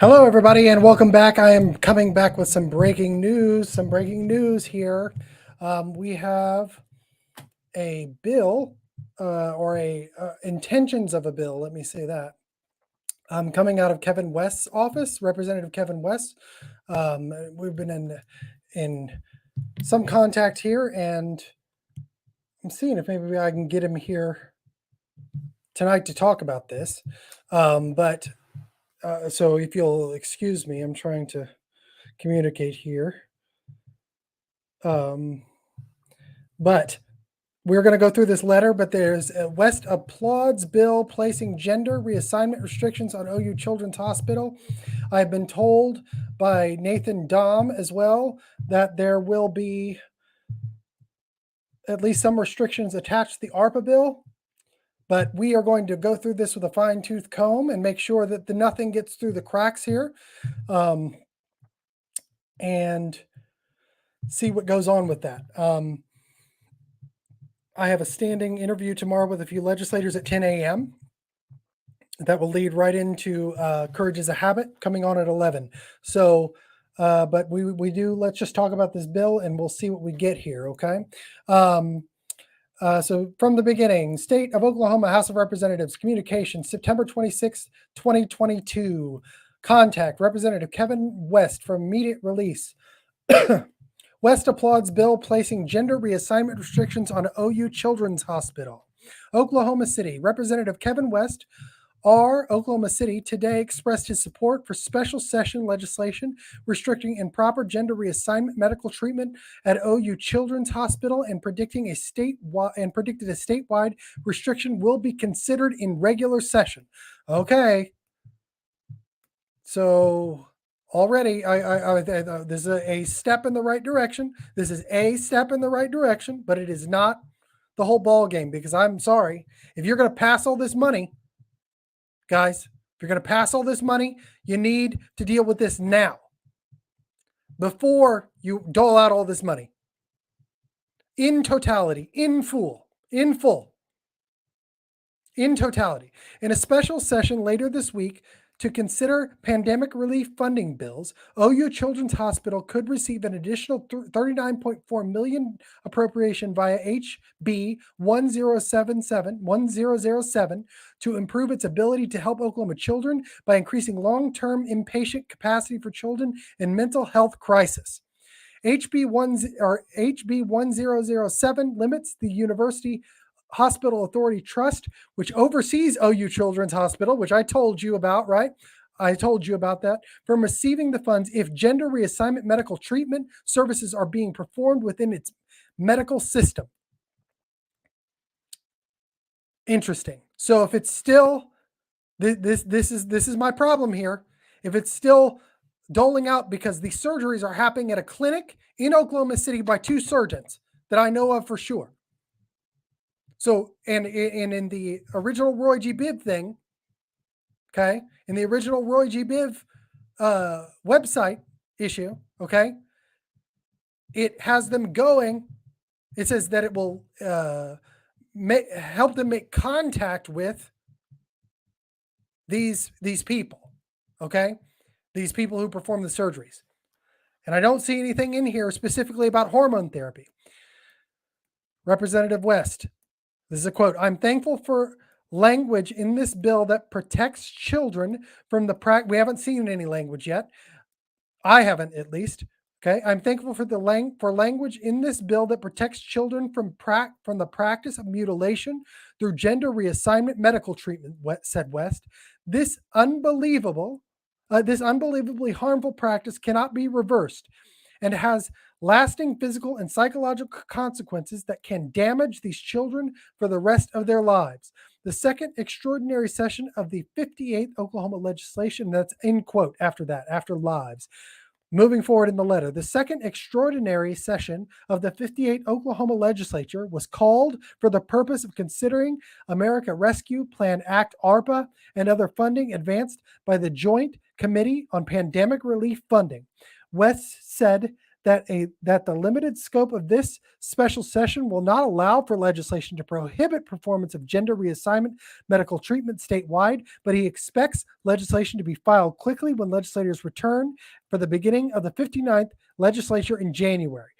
Hello, everybody, and welcome back. I am coming back with some breaking news. Some breaking news here. We have a bill or a intentions of a bill. Let me say that. Coming out of Kevin West's office, Representative Kevin West. We've been in some contact here, and I'm seeing if maybe I can get him here tonight to talk about this. But so if you'll excuse me, I'm trying to communicate here. But we're going to go through this letter, but there's West applauds bill placing gender reassignment restrictions on OU Children's Hospital. I've been told by Nathan Dom as well that there will be at least some restrictions attached to the ARPA bill. But we are going to go through this with a fine-tooth comb and make sure that nothing gets through the cracks here, and see what goes on with that. I have a standing interview tomorrow with a few legislators at 10 a.m. that will lead right into Courage is a Habit coming on at 11. So, but let's just talk about this bill and we'll see what we get here, okay? So from the beginning, State of Oklahoma House of Representatives, Communications, September 26, 2022. Contact Representative Kevin West for immediate release. West applauds bill placing gender reassignment restrictions on OU Children's Hospital. Oklahoma City, Representative Kevin West, Oklahoma City, today expressed his support for special session legislation restricting improper gender reassignment medical treatment at OU Children's Hospital and predicted a statewide restriction will be considered in regular session. Okay. So already, this is a step in the right direction. This is a step in the right direction, but it is not the whole ball game, because I'm sorry, if you're going to pass all this money, guys, if you're going to pass all this money, you need to deal with this now before you dole out all this money in totality, in full, in totality. In a special session later this week, to consider pandemic relief funding bills, OU Children's Hospital could receive an additional $39.4 million appropriation via HB 1007 to improve its ability to help Oklahoma children by increasing long-term inpatient capacity for children in mental health crisis. HB 1007 limits the University Hospital Authority Trust, which oversees OU Children's Hospital, which I told you about, right? I told you about that, from receiving the funds if gender reassignment medical treatment services are being performed within its medical system. Interesting. So if it's still, this is my problem here. If it's still doling out because the surgeries are happening at a clinic in Oklahoma City by two surgeons that I know of for sure. So, and in the original Roy G. Biv thing, okay, in the original Roy G. Biv website issue, okay, it has them going, it says that it will help them make contact with these people, okay, these people who perform the surgeries. And I don't see anything in here specifically about hormone therapy. Representative West, this is a quote, "I'm thankful for language in this bill that protects children from the we haven't seen any language yet. I haven't, at least. Okay, I'm thankful for language in this bill that protects children from the practice of mutilation through gender reassignment medical treatment," said West. This unbelievably harmful practice cannot be reversed and has lasting physical and psychological consequences that can damage these children for the rest of their lives. The second extraordinary session of the 58th Oklahoma legislation, that's in quote after that, after lives. Moving forward in the letter, the second extraordinary session of the 58th Oklahoma legislature was called for the purpose of considering America Rescue Plan Act, ARPA, and other funding advanced by the Joint Committee on Pandemic Relief Funding. West said that the limited scope of this special session will not allow for legislation to prohibit performance of gender reassignment medical treatment statewide, but he expects legislation to be filed quickly when legislators return for the beginning of the 59th legislature in January.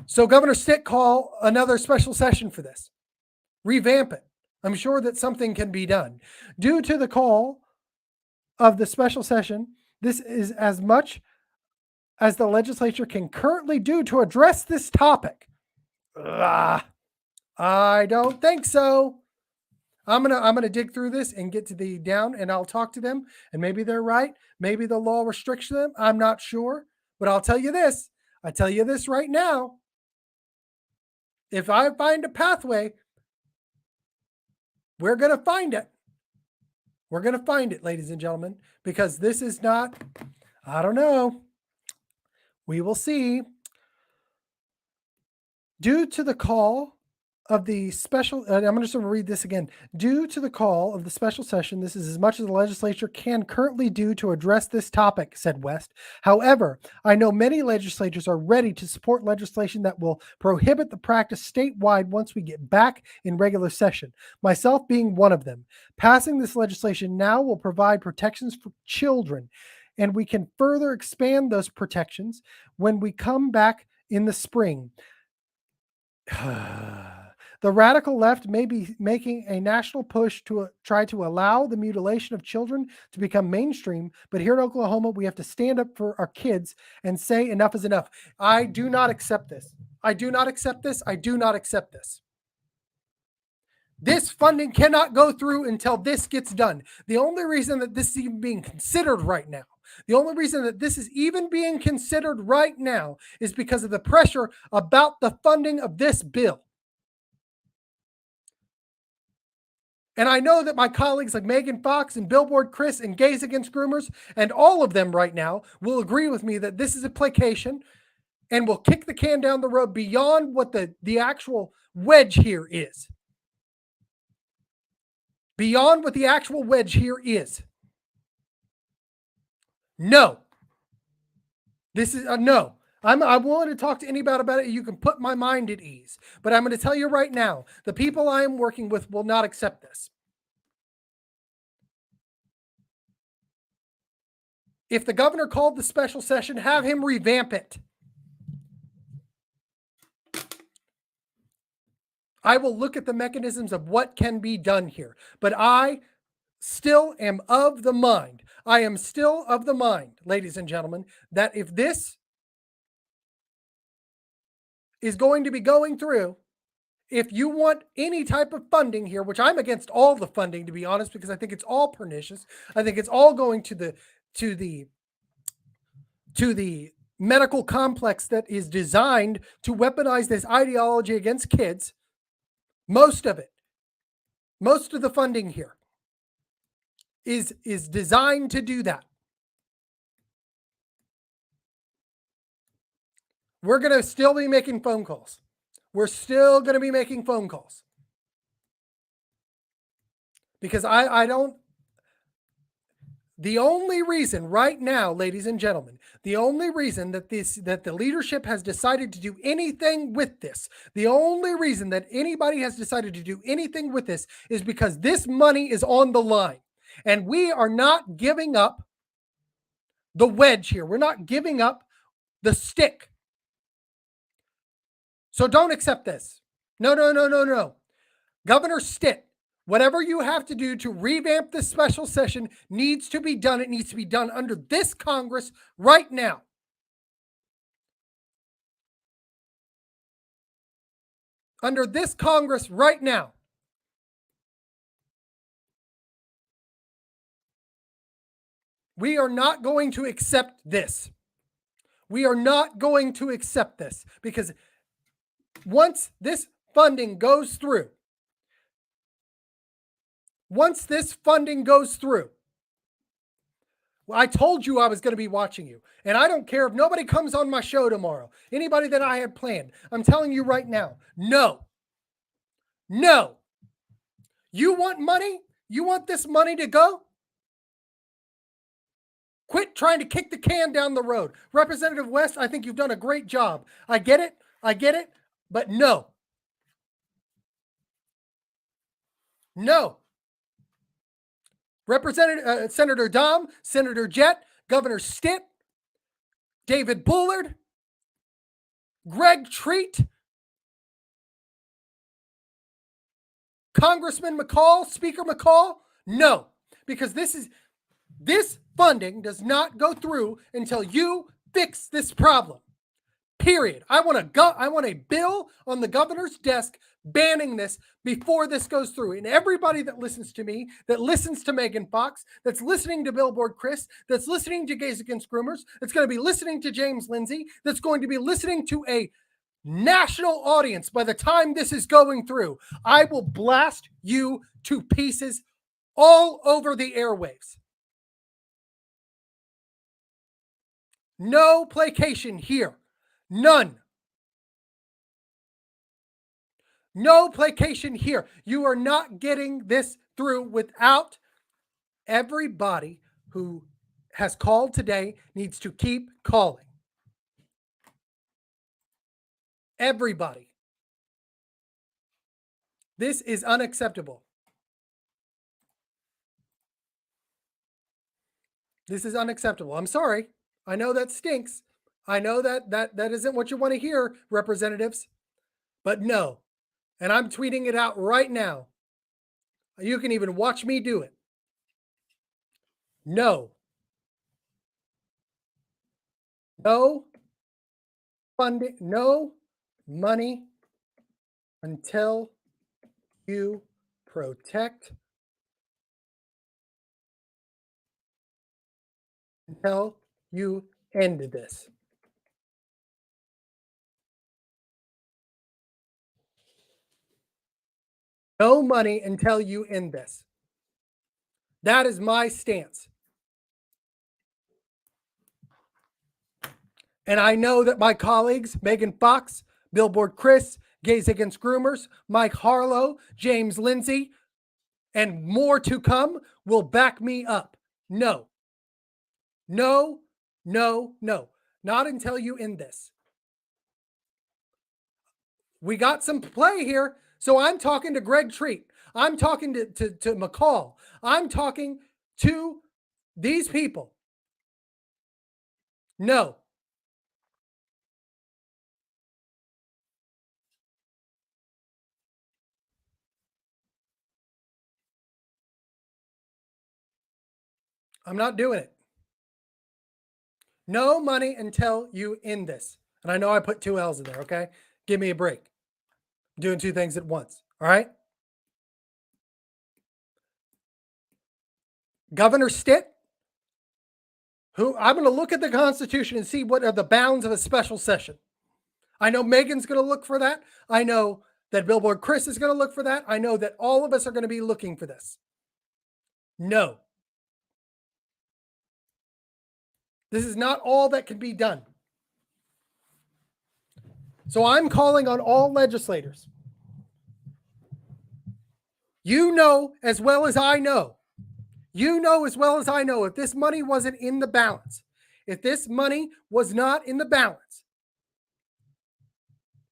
So Governor Stitt call another special session for this. Revamp it. I'm sure that something can be done. Due to the call of the special session, this is as much as the legislature can currently do to address this topic. I don't think so. I'm gonna dig through this and get to the down, and I'll talk to them, and maybe they're right. Maybe the law restricts them. I'm not sure, but I'll tell you this. I tell you this right now. If I find a pathway, we're going to find it. We're going to find it, ladies and gentlemen, because this is not, I don't know. We will see. Due to the call of the special, I'm just going to read this again. Due to the call of the special session, this is as much as the legislature can currently do to address this topic, said West. However, I know many legislators are ready to support legislation that will prohibit the practice statewide once we get back in regular session, myself being one of them. Passing this legislation now will provide protections for children, and we can further expand those protections when we come back in the spring. The radical left may be making a national push to try to allow the mutilation of children to become mainstream, but here in Oklahoma, we have to stand up for our kids and say enough is enough. I do not accept this. I do not accept this. I do not accept this. This funding cannot go through until this gets done. The only reason that this is even being considered right now, the only reason that this is even being considered right now is because of the pressure about the funding of this bill. And I know that my colleagues like Megan Fox and Billboard Chris and Gays Against Groomers and all of them right now will agree with me that this is a placation and will kick the can down the road beyond what the actual wedge here is. Beyond what the actual wedge here is. No. This is a no. I'm willing to talk to anybody about it. You can put my mind at ease. But I'm going to tell you right now, the people I am working with will not accept this. If the governor called the special session, have him revamp it. I will look at the mechanisms of what can be done here. But I still am of the mind. I am still of the mind, ladies and gentlemen, that if this is going to be going through, if you want any type of funding here, which I'm against all the funding, to be honest, because I think it's all pernicious. I think it's all going to the medical complex that is designed to weaponize this ideology against kids. Most of it, most of the funding here is designed to do that. We're going to still be making phone calls. We're still going to be making phone calls. Because I don't, the only reason right now, ladies and gentlemen, the only reason that the leadership has decided to do anything with this, the only reason that anybody has decided to do anything with this is because this money is on the line. And we are not giving up the wedge here. We're not giving up the stick. So don't accept this. No. Governor Stitt, whatever you have to do to revamp this special session needs to be done. It needs to be done under this Congress right now. Under this Congress right now. We are not going to accept this. We are not going to accept this because once this funding goes through, I told you I was going to be watching you. And I don't care if nobody comes on my show tomorrow. Anybody that I had planned. I'm telling you right now, no. You want money? You want this money to go? Quit trying to kick the can down the road. Representative West, I think you've done a great job. I get it. But no. No. Representative Senator Dom, Senator Jett, Governor Stitt, David Bullard, Greg Treat, Congressman McCall, Speaker McCall, no, because this funding does not go through until you fix this problem. Period. I want a bill on the governor's desk banning this before this goes through. And everybody that listens to me, that listens to Megan Fox, that's listening to Billboard Chris, that's listening to Gays Against Groomers, that's going to be listening to James Lindsay, that's going to be listening to a national audience by the time this is going through, I will blast you to pieces all over the airwaves. No placation here. None. No placation here. You are not getting this through without everybody who has called today needs to keep calling. Everybody. This is unacceptable. This is unacceptable. I'm sorry. I know that stinks. I know that isn't what you want to hear, representatives. But no. And I'm tweeting it out right now. You can even watch me do it. No. No funding, no money until you protect, until you end this. No money until you end this. That is my stance. And I know that my colleagues, Megan Fox, Billboard Chris, Gays Against Groomers, Mike Harlow, James Lindsay, and more to come will back me up. No. No, no, no. Not until you end this. We got some play here. So I'm talking to Greg Treat. I'm talking to McCall. I'm talking to these people. No. I'm not doing it. No money until you end this. And I know I put 2 L's in there, okay? Give me a break. I'm doing 2 things at once, all right? Governor Stitt, who I'm going to look at the Constitution and see what are the bounds of a special session. I know Megan's going to look for that. I know that Billboard Chris is going to look for that. I know that all of us are going to be looking for this. No. This is not all that can be done. So I'm calling on all legislators. You know as well as I know. You know as well as I know, if this money wasn't in the balance, if this money was not in the balance,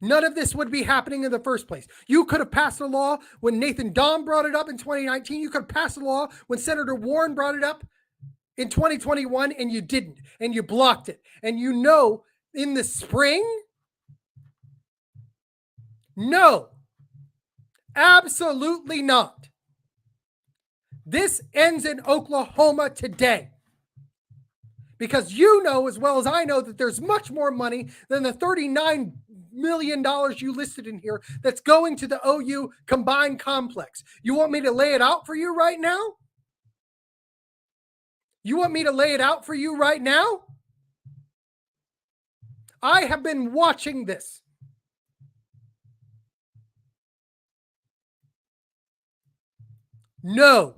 none of this would be happening in the first place. You could have passed a law when Nathan Dahm brought it up in 2019. You could have passed a law when Senator Warren brought it up in 2021, and you didn't, and you blocked it. And you know, in the spring, no, absolutely not. This ends in Oklahoma today. Because you know as well as I know that there's much more money than the $39 million you listed in here that's going to the OU combined complex. You want me to lay it out for you right now? You want me to lay it out for you right now? I have been watching this. No.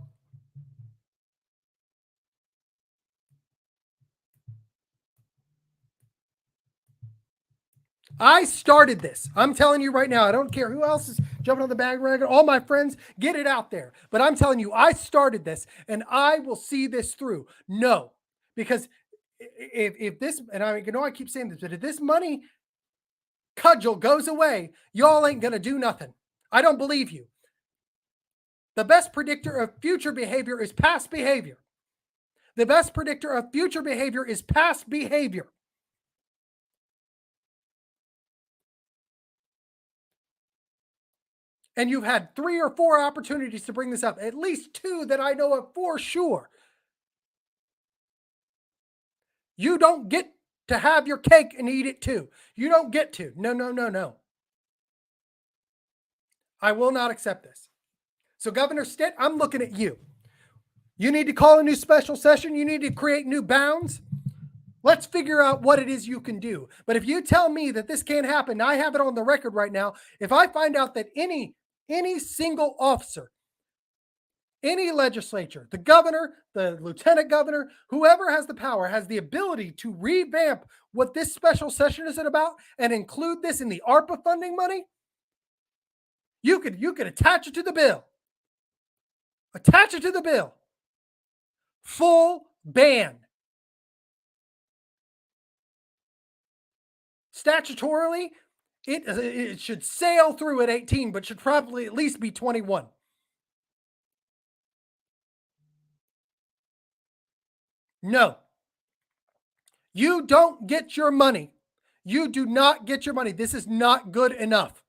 I started this. I'm telling you right now, I don't care who else is jumping on the bandwagon. All my friends, get it out there. But I'm telling you, I started this and I will see this through. No, Because if this, and I know I keep saying this, but if this money cudgel goes away, y'all ain't gonna do nothing. I don't believe you. The best predictor of future behavior is past behavior. The best predictor of future behavior is past behavior. And you've had 3 or 4 opportunities to bring this up, at least 2 that I know of for sure. You don't get to have your cake and eat it too. You don't get to. No, no, no, no. I will not accept this. So, Governor Stitt, I'm looking at you. You need to call a new special session. You need to create new bounds. Let's figure out what it is you can do. But if you tell me that this can't happen, I have it on the record right now. If I find out that any single officer, any legislature, the governor, the lieutenant governor, whoever has the power, has the ability to revamp what this special session is about and include this in the ARPA funding money, you could attach it to the bill. Attach it to the bill. Full ban. Statutorily, it should sail through at 18, but should probably at least be 21. No. You don't get your money. You do not get your money. This is not good enough.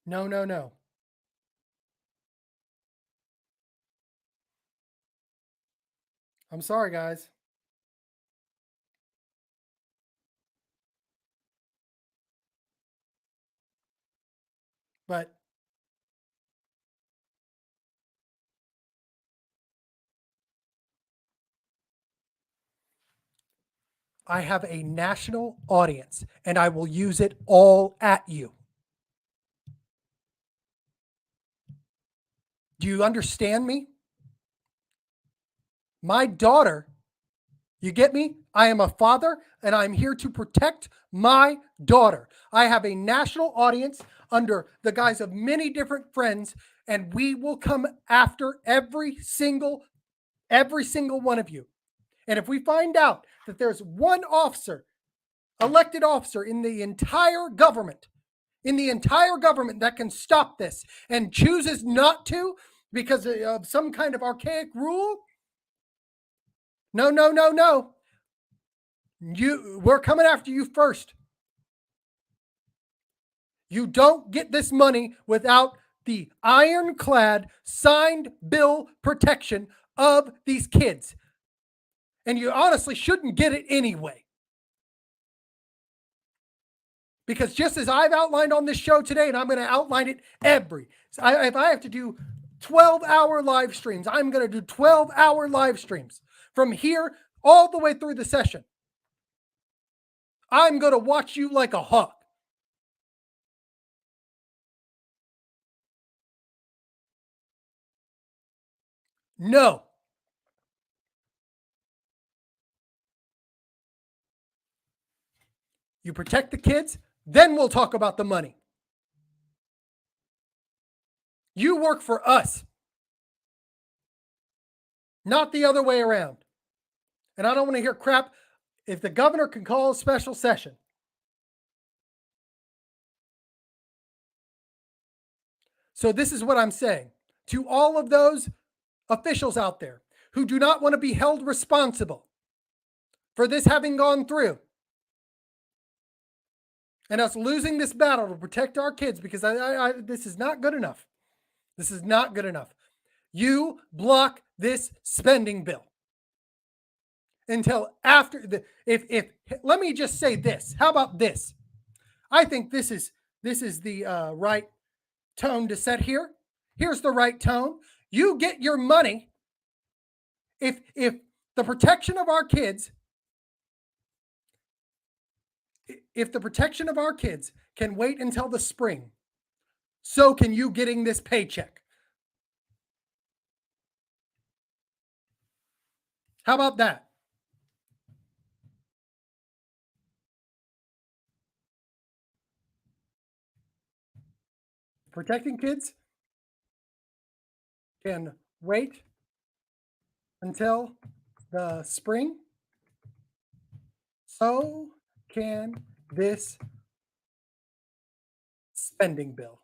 No, no, no. I'm sorry, guys. But I have a national audience and I will use it all at you. Do you understand me? My daughter, you get me? I am a father and I'm here to protect my daughter. I have a national audience under the guise of many different friends, and we will come after every single one of you. And if we find out that there's one officer, elected officer in the entire government, that can stop this and chooses not to because of some kind of archaic rule, no, no, no, no. We're coming after you first. You don't get this money without the ironclad signed bill protection of these kids. And you honestly shouldn't get it anyway. Because just as I've outlined on this show today, and I'm going to outline it if I have to do 12-hour live streams, I'm going to do 12-hour live streams from here all the way through the session. I'm going to watch you like a hawk. No. You protect the kids, then we'll talk about the money. You work for us, not the other way around. And I don't want to hear crap. If the governor can call a special session, so this is what I'm saying to all of those officials out there who do not want to be held responsible for this having gone through and us losing this battle to protect our kids, because this is not good enough. This is not good enough. You block this spending bill until after if let me just say this. How about this? I think this is the right tone to set here. Here's the right tone. You get your money if the protection of our kids, if the protection of our kids can wait until the spring, so can you getting this paycheck. How about that? Protecting kids can wait until the spring. So can this spending bill.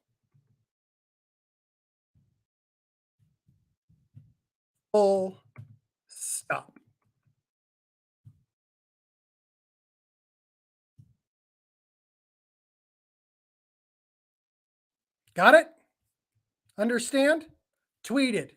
Full stop. Got it? Understand? Tweeted.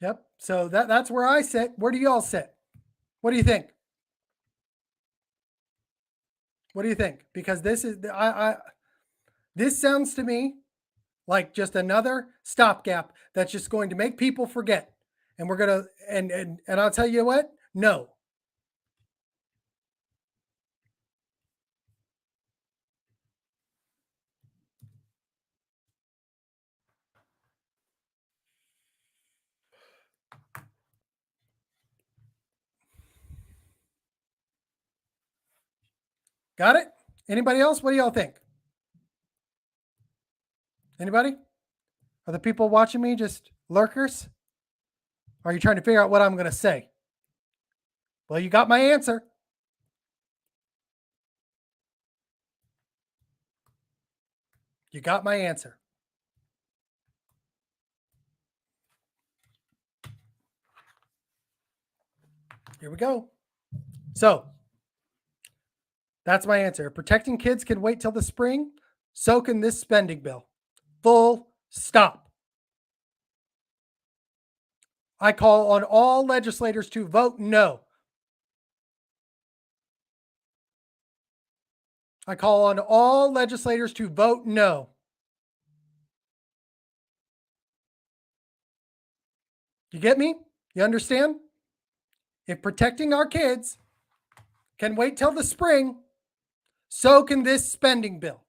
Yep. So that's where I sit. Where do y'all sit? What do you think? What do you think? Because this is this sounds to me like just another stopgap that's just going to make people forget. And we're gonna and I'll tell you what, no. Got it? Anybody else? What do y'all think? Anybody? Are the people watching me just lurkers? Are you trying to figure out what I'm going to say? Well, you got my answer. You got my answer. Here we go. So that's my answer. Protecting kids can wait till the spring. So can this spending bill. Full stop. I call on all legislators to vote no. I call on all legislators to vote no. You get me? You understand? If protecting our kids can wait till the spring, so can this spending bill.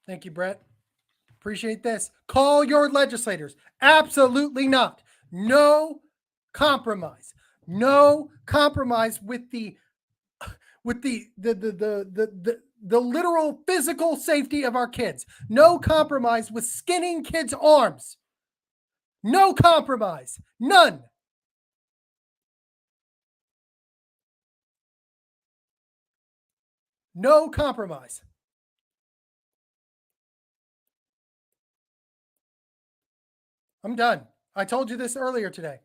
Thank you, Brett. Appreciate this. Call your legislators. Absolutely not. No compromise. No compromise with the literal physical safety of our kids. No compromise with skinning kids' arms. No compromise. None. No compromise. I'm done. I told you this earlier today.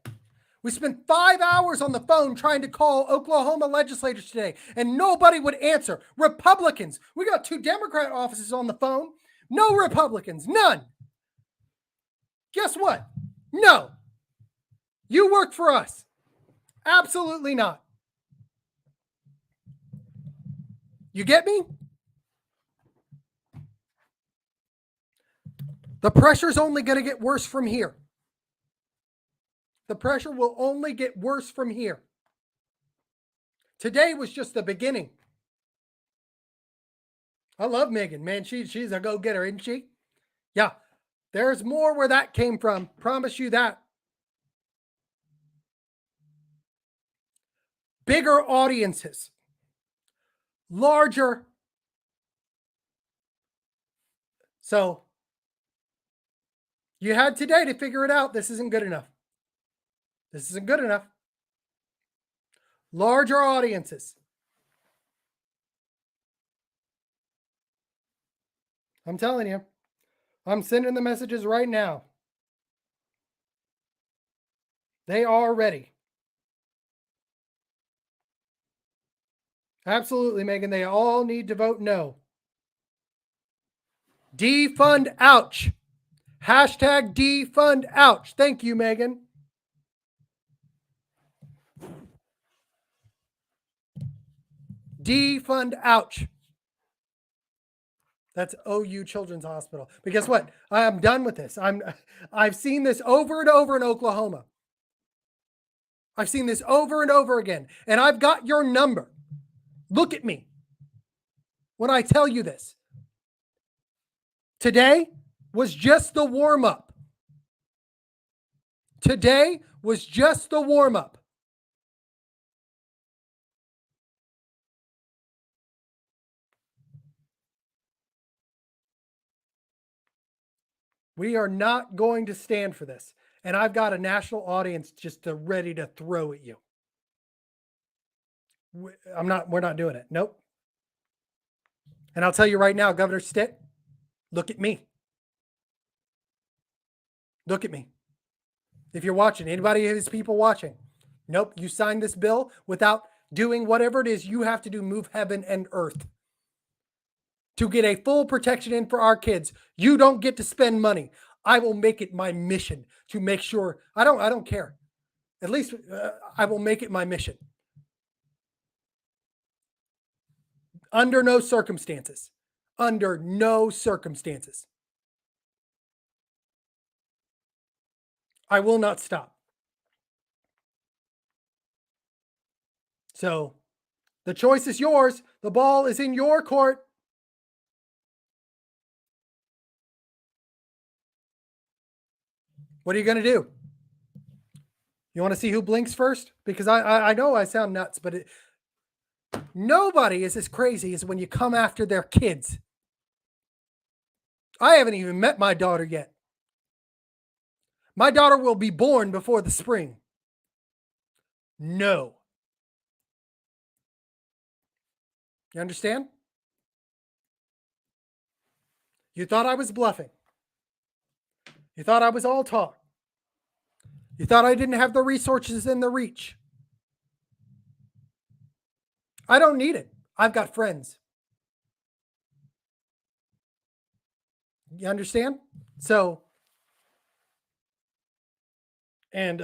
We spent 5 hours on the phone trying to call Oklahoma legislators today, and nobody would answer. Republicans. We got 2 Democrat offices on the phone. No Republicans. None. Guess what? No. You work for us. Absolutely not. You get me? The pressure's only going to get worse from here. The pressure will only get worse from here. Today was just the beginning. I love Megan, man. She's a go-getter, isn't she? Yeah. There's more where that came from. Promise you that. Bigger audiences. Larger. So you had today to figure it out. This isn't good enough. This isn't good enough. Larger audiences. I'm telling you. I'm sending the messages right now. They are ready. Absolutely, Megan. They all need to vote no. Defund ouch. Hashtag defund ouch. Thank you, Megan. Defund ouch. That's OU Children's Hospital. But guess what? I'm done with this. I've seen this over and over in Oklahoma. I've seen this over and over again. And I've got your number. Look at me when I tell you this. Today was just the warm up. Today was just the warm up. We are not going to stand for this. And I've got a national audience just ready to throw at you. We're not doing it. Nope. And I'll tell you right now, Governor Stitt, look at me. Look at me. If you're watching, anybody of his people watching, nope, you signed this bill without doing whatever it is you have to do, move heaven and earth to get a full protection in for our kids. You don't get to spend money. I will make it my mission to make sure. I don't care. At least I will make it my mission. Under no circumstances. Under no circumstances. I will not stop. So the choice is yours. The ball is in your court. What are you going to do? You want to see who blinks first? Because I know I sound nuts, but nobody is as crazy as when you come after their kids. I haven't even met my daughter yet. My daughter will be born before the spring. No. You understand? You thought I was bluffing. You thought I was all talk. You thought I didn't have the resources and the reach. I don't need it. I've got friends. You understand? So, and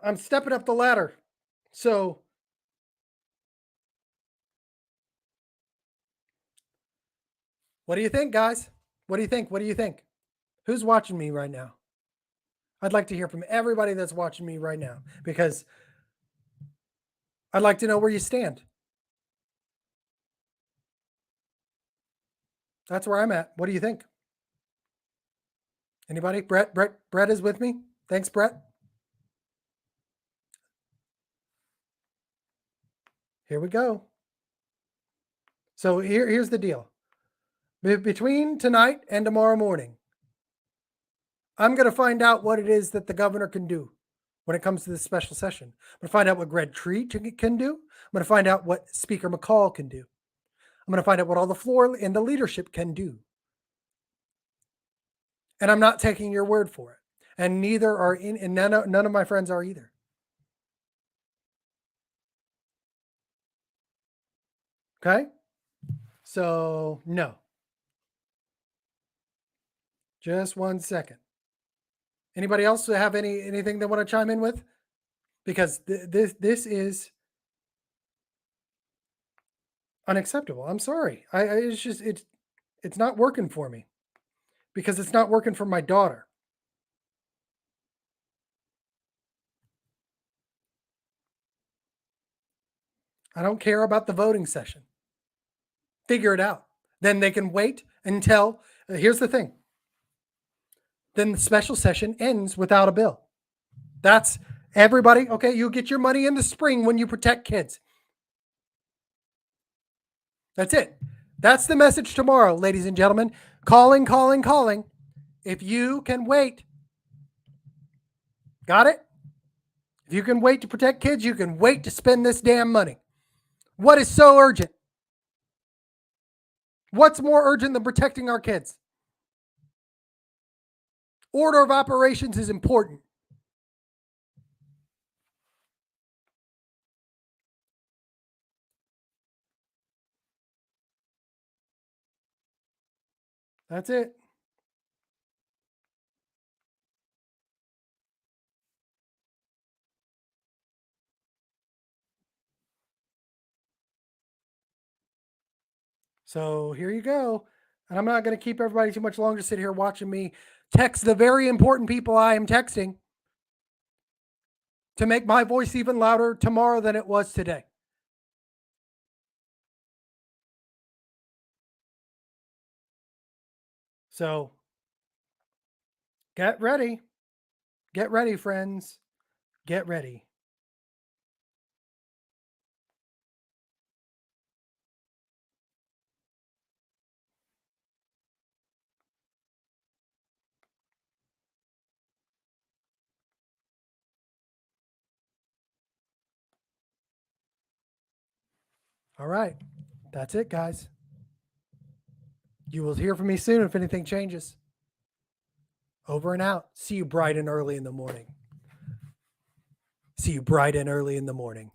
I'm stepping up the ladder. So, what do you think, guys? What do you think? What do you think? Who's watching me right now? I'd like to hear from everybody that's watching me right now because I'd like to know where you stand. That's where I'm at. What do you think? Anybody? Brett is with me. Thanks, Brett. Here we go. So here's the deal. Between tonight and tomorrow morning, I'm going to find out what it is that the governor can do when it comes to this special session. I'm going to find out what Greg Treat can do. I'm going to find out what Speaker McCall can do. I'm going to find out what all the floor and the leadership can do. And I'm not taking your word for it. And neither are and none of my friends are either. Okay? So, no. Just 1 second. Anybody else have anything they want to chime in with? Because this is unacceptable. I'm sorry. It's just it's not working for me because it's not working for my daughter. I don't care about the voting session. Figure it out. Then they can wait until here's the thing. Then the special session ends without a bill. That's everybody. Okay, you get your money in the spring when you protect kids. That's it. That's the message tomorrow, ladies and gentlemen. Calling. If you can wait. Got it? If you can wait to protect kids, you can wait to spend this damn money. What is so urgent? What's more urgent than protecting our kids? Order of operations is important. That's it. So here you go. And I'm not going to keep everybody too much longer to sit here watching me text the very important people I am texting to make my voice even louder tomorrow than it was today. So get ready. Get ready, friends. Get ready. All right. That's it, guys. You will hear from me soon if anything changes. Over and out. See you bright and early in the morning. See you bright and early in the morning.